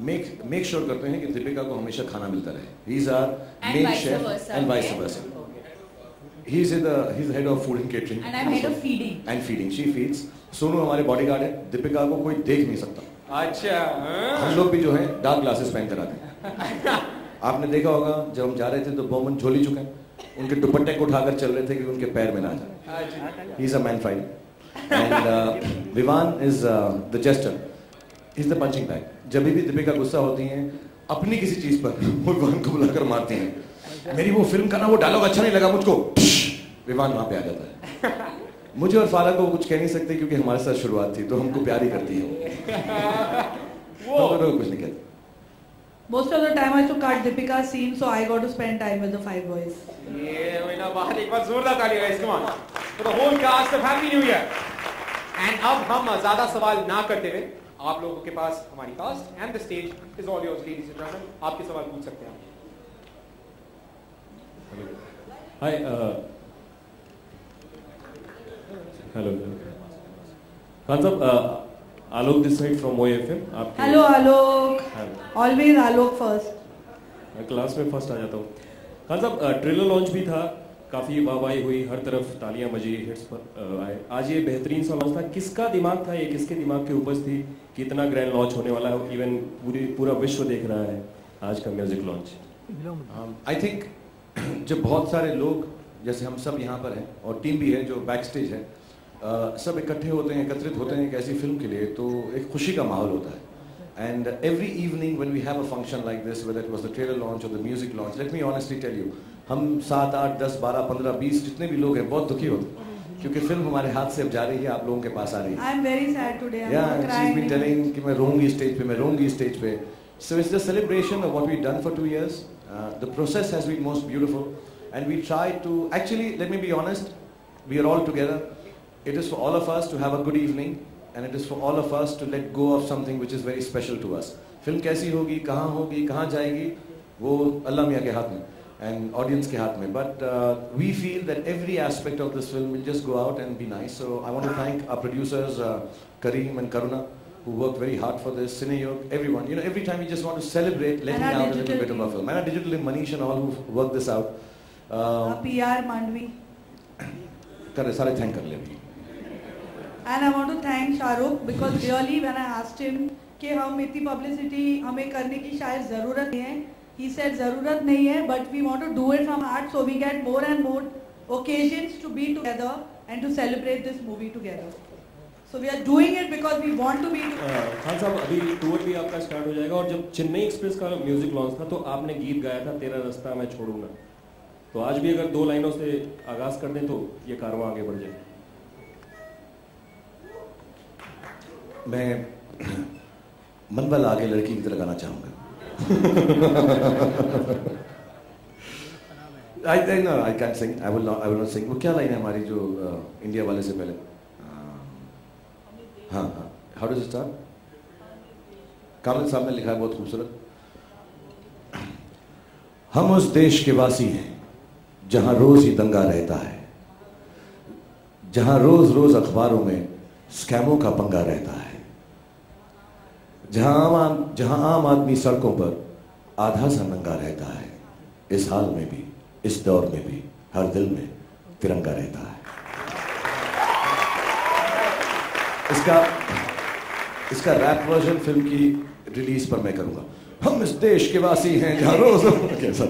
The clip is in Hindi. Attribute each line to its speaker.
Speaker 1: मेक श्योर करते हैं कि दीपिका को हमेशा खाना मिलता रहे. He is our main chef and vice versa. He is he's head of food and catering.
Speaker 2: And I'm head of feeding.
Speaker 1: And feeding. She feeds. Sonu हमारे बॉडीगार्ड है. दीपिका को कोई देख नहीं सकता.
Speaker 3: अच्छा.
Speaker 1: हम लोग भी जो है डार्क ग्लासेस पहन कर आते हैं. आपने देखा होगा जब हम जा रहे थे तो बॉमन झोली चुके हैं. उनके दुपट्टे को उठाकर चल रहे थे कि उनके पैर में ना जाए. He is a man fighter. And Vivan is the jester. He's the punching bag. जब भी दीपिका गुस्सा होती हैं अपनी किसी चीज पर वो विवान को बुलाकर मारती हैं. मेरी वो फिल्म का ना वो डायलॉग अच्छा नहीं लगा मुझको. विवान वहां पे आ जाता है. मुझे और फारा को कुछ कह नहीं सकते क्योंकि हमारे साथ शुरुआत थी तो हमको प्यार ही करती है वो. तो कुछ नहीं कहते.
Speaker 2: Most of the time I have to cut Deepika's scene, so I got to spend time with the 5 boys.
Speaker 3: ये महीना बाद एक बार जोरदार ताली guys, come on for the whole cast of Happy New Year. And अब हम ज्यादा सवाल ना करते हुए आप लोगों के पास हमारी cast and the stage is all yours ladies and gentleman. आपके सवाल पूछ सकते हैं.
Speaker 4: Hi. Hello Khan sahab. Alok this side from OFM. आप
Speaker 2: hello Alok. Always Alok first.
Speaker 4: मैं क्लास में फर्स्ट आ जाता हूँ. खान साहब ट्रेलर लॉन्च भी था, काफी वाहवाही हुई, हर तरफ तालियां बजी, हिट्स पर आए. आज ये बेहतरीन सा लॉन्च था. किसका दिमाग था ये, किसके दिमाग की उपज थी कि इतना ग्रैंड लॉन्च होने वाला है, इवन पूरा विश्व देख रहा है आज का म्यूजिक लॉन्च.
Speaker 1: आई थिंक जब बहुत सारे लोग जैसे हम सब यहाँ पर हैं और टीम भी है जो बैक स्टेज है, सब इकट्ठे होते हैं, एकत्रित होते हैं एक ऐसी फिल्म के लिए, तो एक खुशी का माहौल होता है. And every evening when we have a function like this, whether it was the trailer launch or the music launch, let me honestly tell you, हम 7, 8, 10, 12, 15, 20 जितने भी लोग हैं बहुत दुखी होते हैं क्योंकि फिल्म हमारे हाथ से अब जा रही है, आप लोगों के पास आ रही है.
Speaker 2: I'm very sad today. I'm
Speaker 1: yeah,
Speaker 2: not crying.
Speaker 1: she's been telling कि मैं रोऊंगी स्टेज पे, मैं रोऊंगी स्टेज पे. So it's the celebration of what we've done for 2 years. The process has been most beautiful, and we try to actually, let me be honest, we are all together. It is for all of us to have a good evening, and it is for all of us to let go of something which is very special to us. Film कैसी होगी, कहाँ जाएगी, वो अल्लाह मियाँ के हाथ में and audience के हाथ में. But we feel that every aspect of this film will just go out and be nice. So I want to thank our producers Kareem and Karuna who worked very hard for this. Cineyog, everyone. You know, every time we just want to celebrate letting out a little bit of our film. And our digital team, Manish and all who worked this out.
Speaker 2: PR Mandvi.
Speaker 1: करे सारे thank कर ले अभी.
Speaker 2: And I want to thank Shahrukh because really when I asked him कि हम इतनी publicity हमें करने की शायद ज़रूरत नहीं है, he said ज़रूरत नहीं है, but we want to do it from heart so we get more and more occasions to be together and to celebrate this movie together. So we are doing it because we want to be together.
Speaker 4: Khan साहब अभी टूर भी आपका स्टार्ट हो जाएगा और जब चेन्नई एक्सप्रेस का म्यूजिक लॉन्च था तो आपने गीत गाया था तेरा रास्ता मैं छोड़ूंगा. तो आज भी अगर 2 लाइनों से आगाज कर दें तो ये कारवां आगे बढ़ जाए.
Speaker 1: मैं मन वाला आगे लड़की की तरह गाना चाहूंगा. I can't sing. I will not sing. वो क्या लाइन है हमारी जो इंडिया वाले से पहले? हाँ. How does it start? कामिल साहब ने लिखा है बहुत खूबसूरत. हम उस देश के वासी हैं जहां रोज ही दंगा रहता है, जहां रोज रोज अखबारों में स्कैमों का पंगा रहता है, जहां आम आदमी सड़कों पर आधा सा नंगा रहता है. इस हाल में भी, इस दौर में भी हर दिल में तिरंगा रहता है. इसका रैप वर्जन फिल्म की रिलीज पर मैं करूंगा. हम इस देश के वासी हैं जहां रोज कैसा